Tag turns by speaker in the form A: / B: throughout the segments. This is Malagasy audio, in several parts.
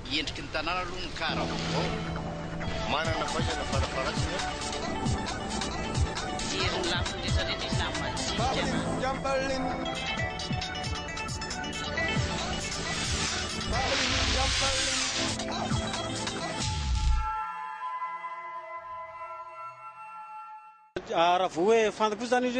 A: Endriky ny tanàna aloha ny kara vaovao.
B: Manana fahaizana farafaratsiny.
C: Herin'ny lafiny rehetrarehetra izy
D: raha vao hoe fantako zany izy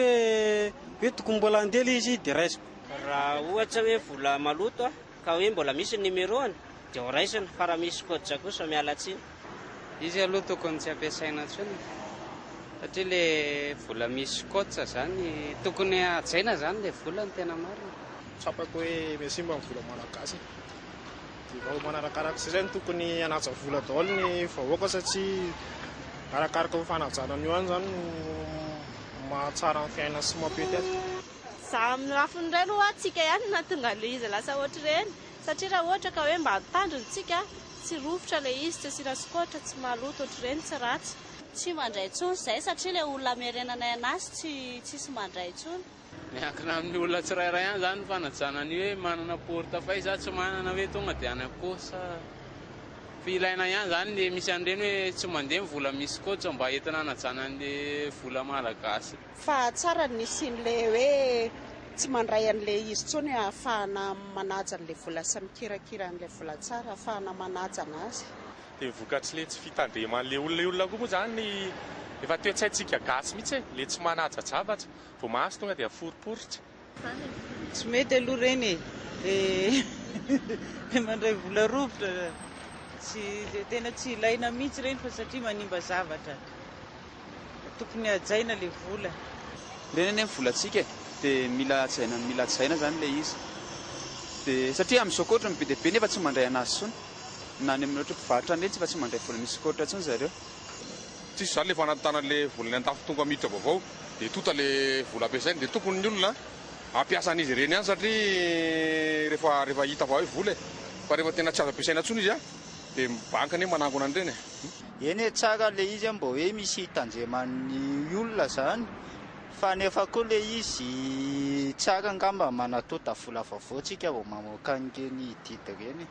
D: hoe tokony mbola andely izy dia raisiko.
E: Raha ohatra hoe vola maloto ka hoe mbola misy numéroany dia ho raisina, fa raha misy koditra kosa miala tsiny.
F: Izy aloha tokony tsy ampiasaina intsony satria le vola misy koditra zany tokony hajaina zany le vola ny tena marina.
G: Tsapako hoe miasimba ny vola malagasy dia vao manarakaraka izay zany tokony hanaja vola daholo ny vahoaka satria arakaraka ny fanajana io any zany mahatsara ny fiainana sy mampety azy.
H: Za amin'ny lafiny iray aloha tsika ihany na tonga le izy lasa ohatra ireny satria raha ohatra ka hoe mba hitandriny tsika tsy rofotra le izy tsy asiana skotra tsy maloto ohatra ireny tsy ratsy.
C: tsy mandray intsony izay satria le olona merenanay anazy tsisy mandray intsony.
F: Miankina amin'ny olona tsirairay ihany zany ny fanajana ny hoe manana portefeuille za tsy manana hoe tonga dia any am-posa. Ilaina ihany zany le misy an'ireny hoe tsy mandeha ny vola misy koditra mba entina hanajana an'le vola malagasy.
I: Fa tsara nisy le hoe tsy mandray an'le izy tsony ahafahana manaja an'le vola sy mikirakira an'le vola tsara ahafahana manaja anazy.
B: Dia vokatry le tsy fitandreman'le olona koa moa zany efa toe-tsaintsika gasy mihitsy le tsy manaja zavatra vao mahazo tonga dia foriporitra.
J: Tsy mety aloha reny e mandray vola rovitra tena tsy ilaina mihitsy reny fa satria manimba zavatra tokony hajaina le vola.
K: Reny ane volatsika dia mila hajaina zany le izy dia satria amin'ny sokotra ny be dia be nefa tsy mandray anazy tsony na ny amin'ny ohatra mpivarotra reny fa tsy mandray vola misy sokotra tsony zareo.
B: Tsisy zany le fanatana le volany an-tafo tonga miditra vaovao dia tota le vola ampiasainy dia tokony ny olona ampiasa an'izy ireny ihany satria rehefa hita vao hoe vola fa rehefa tena tsy azo ampiasaina tsony izy dia bankany manangona an'ireny.
L: Eny tsara le izy mba hoe misy hitanjeman'ny olona zany fa nefa koa le izy tsara angamba manatota vola vaovao tsika vao mamoaka an'ireny didy ireny.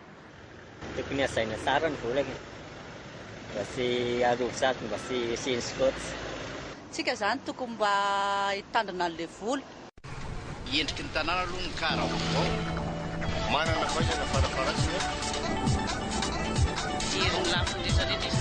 E: Tokony hajaina tsara ny vola mba sy arovo zato mba sy asiany skotra.
C: Tsika zany tokony mba hitandrina an'le vola.
A: Endriky ny tanàna aloha ny kara vaovao.
B: Manana fahaizana farafaratsiny.
C: Herin'ny lafiny rehetrarehetra izy